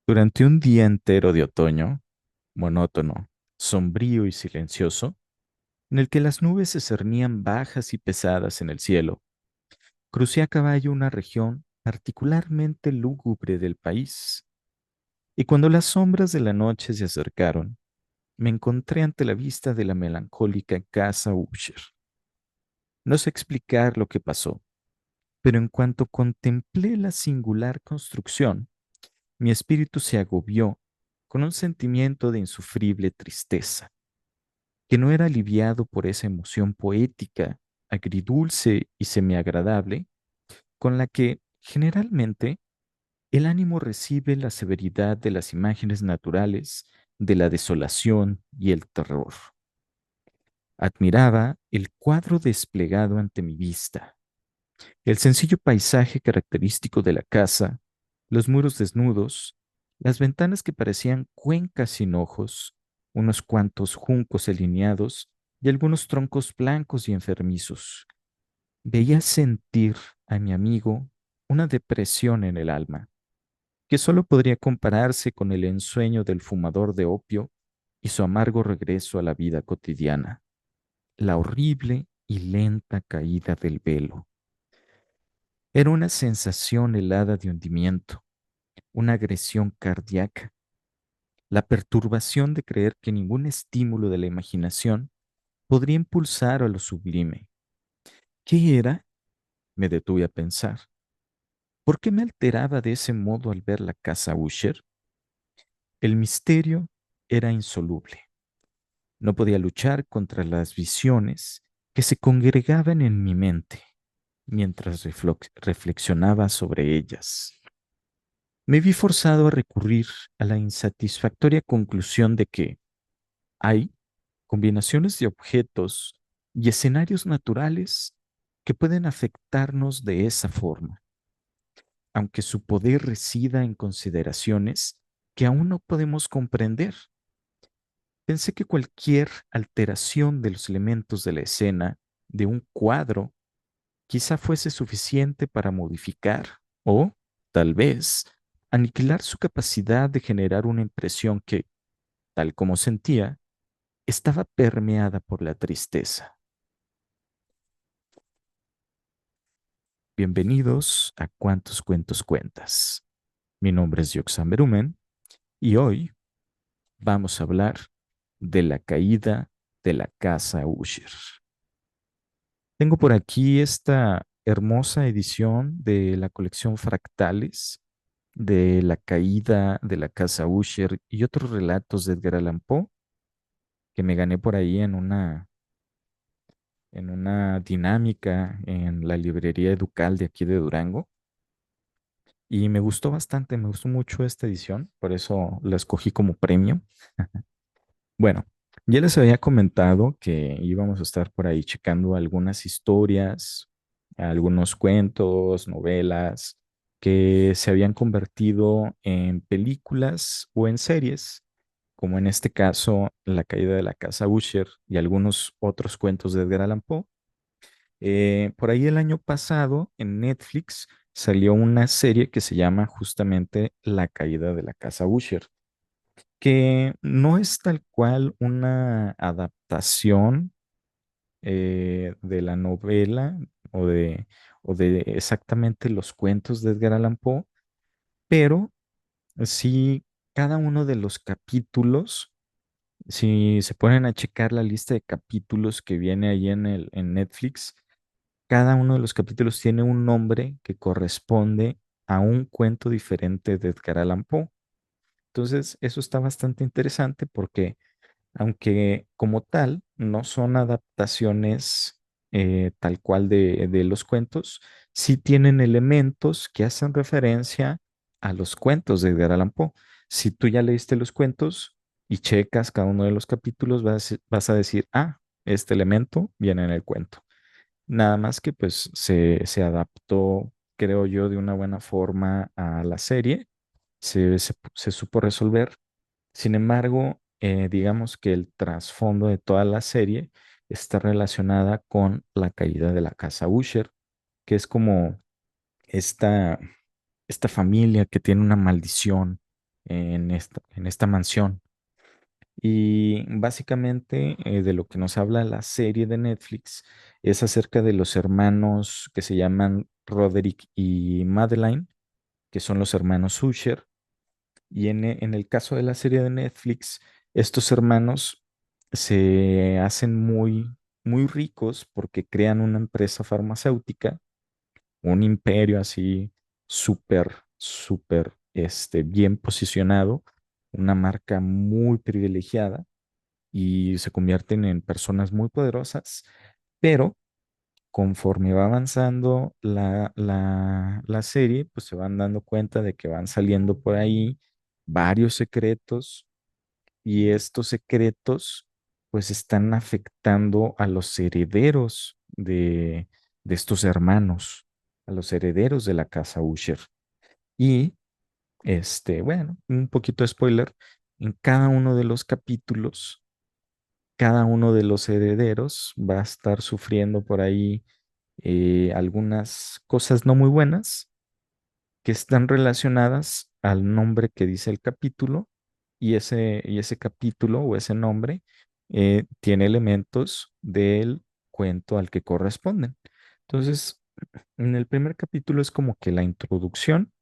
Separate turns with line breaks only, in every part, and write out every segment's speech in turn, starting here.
Durante un día entero de otoño, monótono, sombrío y silencioso, en el que las nubes se cernían bajas y pesadas en el cielo, crucé a caballo una región particularmente lúgubre del país, y cuando las sombras de la noche se acercaron, me encontré ante la vista de la melancólica casa Usher. No sé explicar lo que pasó, pero en cuanto contemplé la singular construcción, mi espíritu se agobió con un sentimiento de insufrible tristeza, que no era aliviado por esa emoción poética, agridulce y semiagradable, con la que generalmente el ánimo recibe la severidad de las imágenes naturales, de la desolación y el terror. Admiraba el cuadro desplegado ante mi vista, el sencillo paisaje característico de la casa, los muros desnudos, las ventanas que parecían cuencas sin ojos, unos cuantos juncos alineados y algunos troncos blancos y enfermizos. Veía sentir a mi amigo una depresión en el alma, que solo podría compararse con el ensueño del fumador de opio y su amargo regreso a la vida cotidiana, la horrible y lenta caída del velo. Era una sensación helada de hundimiento, una agresión cardíaca, la perturbación de creer que ningún estímulo de la imaginación podría impulsar a lo sublime. ¿Qué era? Me detuve a pensar. ¿Por qué me alteraba de ese modo al ver la casa Usher? El misterio era insoluble. No podía luchar contra las visiones que se congregaban en mi mente mientras reflexionaba sobre ellas. Me vi forzado a recurrir a la insatisfactoria conclusión de que hay combinaciones de objetos y escenarios naturales que pueden afectarnos de esa forma, aunque su poder resida en consideraciones que aún no podemos comprender. Pensé que cualquier alteración de los elementos de la escena de un cuadro quizá fuese suficiente para modificar o, tal vez, aniquilar su capacidad de generar una impresión que, tal como sentía, estaba permeada por la tristeza. Bienvenidos a Cuántos Cuentos Cuentas. Mi nombre es Yoxan Berumen y hoy vamos a hablar de la caída de la casa Usher. Tengo por aquí esta hermosa edición de la colección Fractales de la caída de la casa Usher y otros relatos de Edgar Allan Poe que me gané por ahí en una dinámica en la librería Educal de aquí de Durango. Y me gustó bastante, me gustó mucho esta edición, por eso la escogí como premio. Bueno, ya les había comentado que íbamos a estar por ahí checando algunas historias, algunos cuentos, novelas que se habían convertido en películas o en series, como en este caso La caída de la casa Usher y algunos otros cuentos de Edgar Allan Poe. Por ahí el año pasado en Netflix salió una serie que se llama justamente La caída de la casa Usher, que no es tal cual una adaptación de la novela o de, o de exactamente los cuentos de Edgar Allan Poe, pero sí cada uno de los capítulos, si se ponen a checar la lista de capítulos que viene ahí en Netflix, cada uno de los capítulos tiene un nombre que corresponde a un cuento diferente de Edgar Allan Poe. Entonces, eso está bastante interesante porque, aunque como tal no son adaptaciones tal cual de los cuentos, sí tienen elementos que hacen referencia a los cuentos de Edgar Allan Poe. Si tú ya leíste los cuentos y checas cada uno de los capítulos, vas a decir, ah, este elemento viene en el cuento. Nada más que pues se adaptó, creo yo, de una buena forma a la serie, se supo resolver. Sin embargo, digamos que el trasfondo de toda la serie está relacionada con la caída de la casa Usher, que es como esta, esta familia que tiene una maldición en esta mansión. Y básicamente de lo que nos habla la serie de Netflix es acerca de los hermanos que se llaman Roderick y Madeline, que son los hermanos Usher. Y en el caso de la serie de Netflix, estos hermanos se hacen muy ricos porque crean una empresa farmacéutica, un imperio así súper bien posicionado, una marca muy privilegiada y se convierten en personas muy poderosas, pero conforme va avanzando la serie, pues se van dando cuenta de que van saliendo por ahí varios secretos y estos secretos pues están afectando a los herederos de estos hermanos, a los herederos de la casa Usher. Y bueno, un poquito de spoiler, en cada uno de los capítulos cada uno de los herederos va a estar sufriendo por ahí algunas cosas no muy buenas que están relacionadas al nombre que dice el capítulo y ese capítulo o ese nombre tiene elementos del cuento al que corresponden. Entonces, en el primer capítulo es como que la introducción,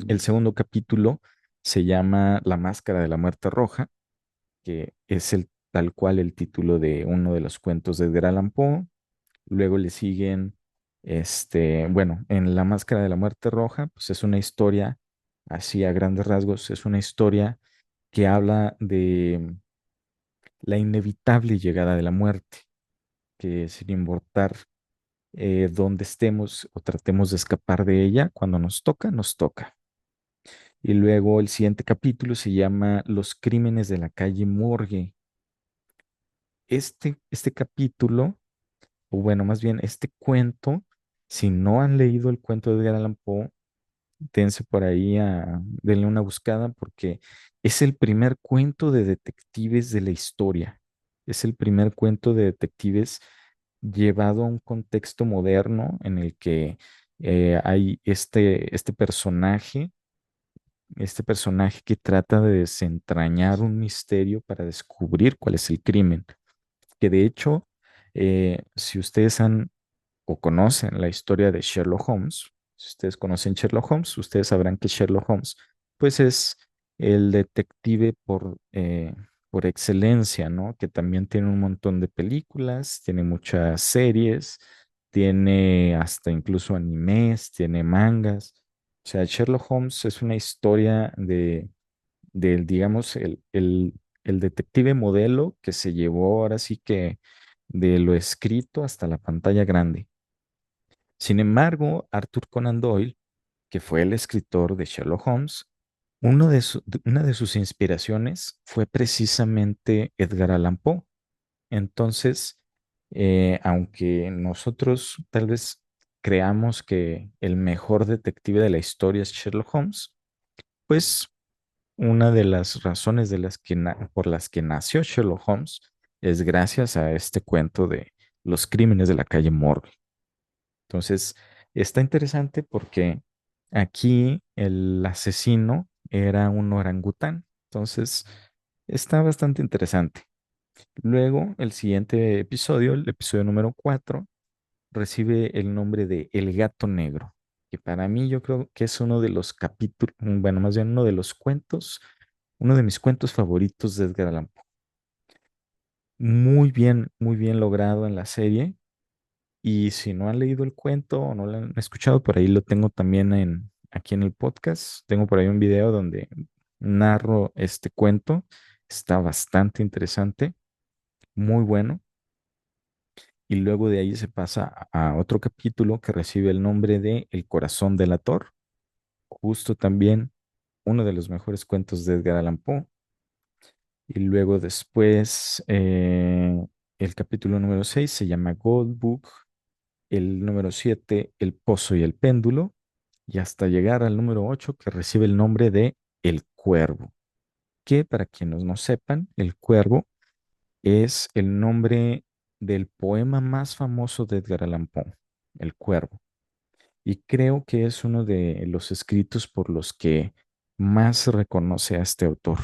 el segundo capítulo se llama La Máscara de la Muerte Roja, que es el tal cual el título de uno de los cuentos de Edgar Allan Poe. Luego le siguen, bueno, en La Máscara de la Muerte Roja, pues es una historia, así a grandes rasgos, es una historia que habla de la inevitable llegada de la muerte, que sin importar dónde estemos o tratemos de escapar de ella, cuando nos toca, nos toca. Y luego el siguiente capítulo se llama Los crímenes de la calle Morgue. Este capítulo, o bueno, más bien este cuento, si no han leído el cuento de Edgar Allan Poe, dense por ahí denle una buscada porque es el primer cuento de detectives de la historia. Es el primer cuento de detectives llevado a un contexto moderno en el que hay este personaje que trata de desentrañar un misterio para descubrir cuál es el crimen. Que de hecho, si ustedes han o conocen la historia de Sherlock Holmes, si ustedes conocen Sherlock Holmes, ustedes sabrán que Sherlock Holmes, pues es el detective por excelencia, ¿no? Que también tiene un montón de películas, tiene muchas series, tiene hasta incluso animes, tiene mangas. O sea, Sherlock Holmes es una historia del, digamos, el detective modelo que se llevó ahora sí que de lo escrito hasta la pantalla grande. Sin embargo, Arthur Conan Doyle, que fue el escritor de Sherlock Holmes, una de sus inspiraciones fue precisamente Edgar Allan Poe. Entonces, aunque nosotros tal vez creamos que el mejor detective de la historia es Sherlock Holmes, pues una de las razones por las que nació Sherlock Holmes es gracias a este cuento de los crímenes de la calle Morgue. Entonces, está interesante porque aquí el asesino era un orangután. Entonces, está bastante interesante. Luego, el siguiente episodio, el episodio número 4, recibe el nombre de El Gato Negro, que para mí yo creo que es uno de los capítulos, bueno, más bien uno de los cuentos, uno de mis cuentos favoritos de Edgar Allan Poe. Muy bien logrado en la serie. Y si no han leído el cuento o no lo han escuchado, por ahí lo tengo también aquí en el podcast. Tengo por ahí un video donde narro este cuento. Está bastante interesante, muy bueno. Y luego de ahí se pasa a otro capítulo que recibe el nombre de El corazón del Ator, justo también uno de los mejores cuentos de Edgar Allan Poe. Y luego después, El capítulo número 6 se llama Gold Book, el número 7 El Pozo y el Péndulo, y hasta llegar al número 8 que recibe el nombre de El Cuervo, que para quienes no sepan, El Cuervo es el nombre del poema más famoso de Edgar Allan Poe, El Cuervo. Y creo que es uno de los escritos por los que más se reconoce a este autor.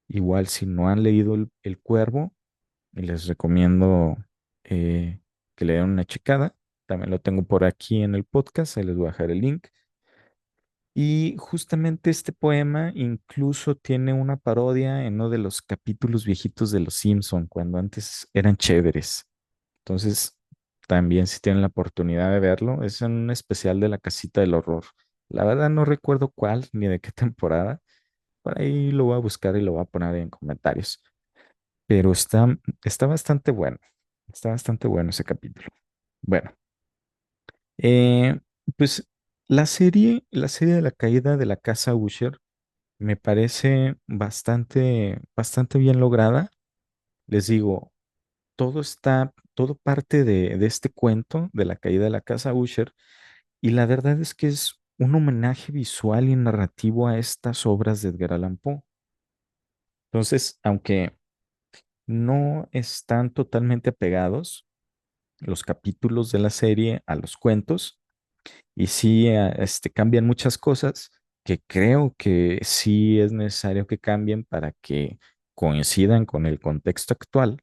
Igual si no han leído El Cuervo, les recomiendo que le den una checada. También lo tengo por aquí en el podcast, ahí les voy a dejar el link. Y justamente este poema incluso tiene una parodia en uno de los capítulos viejitos de Los Simpson, cuando antes eran chéveres. Entonces, también si tienen la oportunidad de verlo, es en un especial de la Casita del Horror. La verdad no recuerdo cuál ni de qué temporada. Por ahí lo voy a buscar y lo voy a poner en comentarios. Pero está bastante bueno. Está bastante bueno ese capítulo. Bueno, eh, pues la serie de la caída de la casa Usher me parece bastante bien lograda. Les digo, todo parte de este cuento de la caída de la casa Usher, y la verdad es que es un homenaje visual y narrativo a estas obras de Edgar Allan Poe. Entonces, aunque no están totalmente apegados los capítulos de la serie a los cuentos, y sí cambian muchas cosas que creo que sí es necesario que cambien para que coincidan con el contexto actual.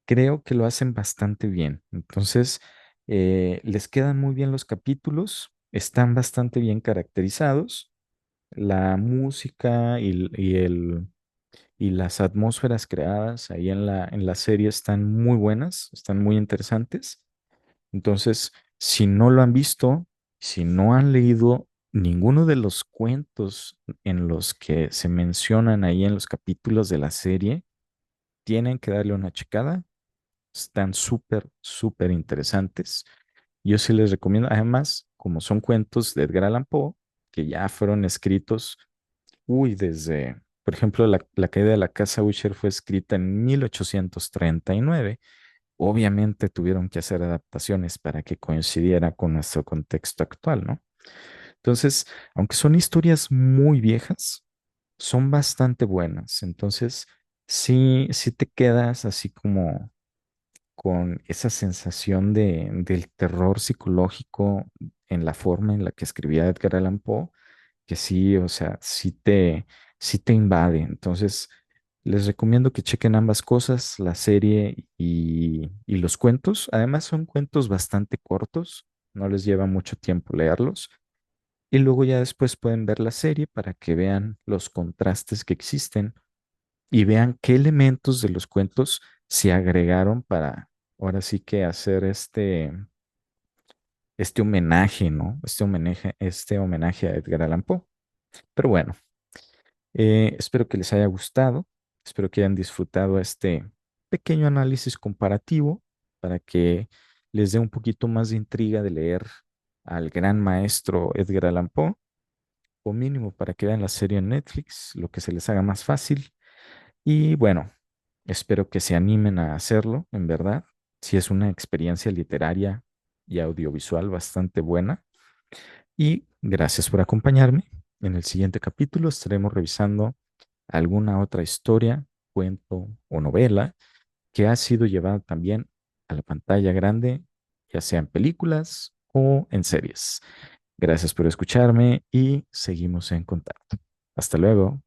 Creo que lo hacen bastante bien. Entonces, les quedan muy bien los capítulos, están bastante bien caracterizados. La música y las atmósferas creadas ahí en la serie están muy buenas, están muy interesantes. Entonces, si no lo han visto, si no han leído ninguno de los cuentos en los que se mencionan ahí en los capítulos de la serie, tienen que darle una checada. Están súper interesantes. Yo sí les recomiendo, además, como son cuentos de Edgar Allan Poe, que ya fueron escritos, por ejemplo, la caída de la casa Usher fue escrita en 1839. Obviamente tuvieron que hacer adaptaciones para que coincidiera con nuestro contexto actual, ¿no? Entonces, aunque son historias muy viejas, son bastante buenas. Entonces, sí te quedas así como con esa sensación del terror psicológico en la forma en la que escribía Edgar Allan Poe, que sí, o sea, sí te invade. Entonces, les recomiendo que chequen ambas cosas, la serie y los cuentos. Además, son cuentos bastante cortos, no les lleva mucho tiempo leerlos. Y luego ya después pueden ver la serie para que vean los contrastes que existen y vean qué elementos de los cuentos se agregaron para ahora sí que hacer este homenaje, ¿no? Este homenaje a Edgar Allan Poe. Pero bueno, espero que les haya gustado, espero que hayan disfrutado este pequeño análisis comparativo para que les dé un poquito más de intriga de leer al gran maestro Edgar Allan Poe, o mínimo para que vean la serie en Netflix, lo que se les haga más fácil. Y bueno, espero que se animen a hacerlo, en verdad. Si es una experiencia literaria y audiovisual bastante buena. Y gracias por acompañarme. En el siguiente capítulo estaremos revisando alguna otra historia, cuento o novela que ha sido llevada también a la pantalla grande, ya sea en películas o en series. Gracias por escucharme y seguimos en contacto. Hasta luego.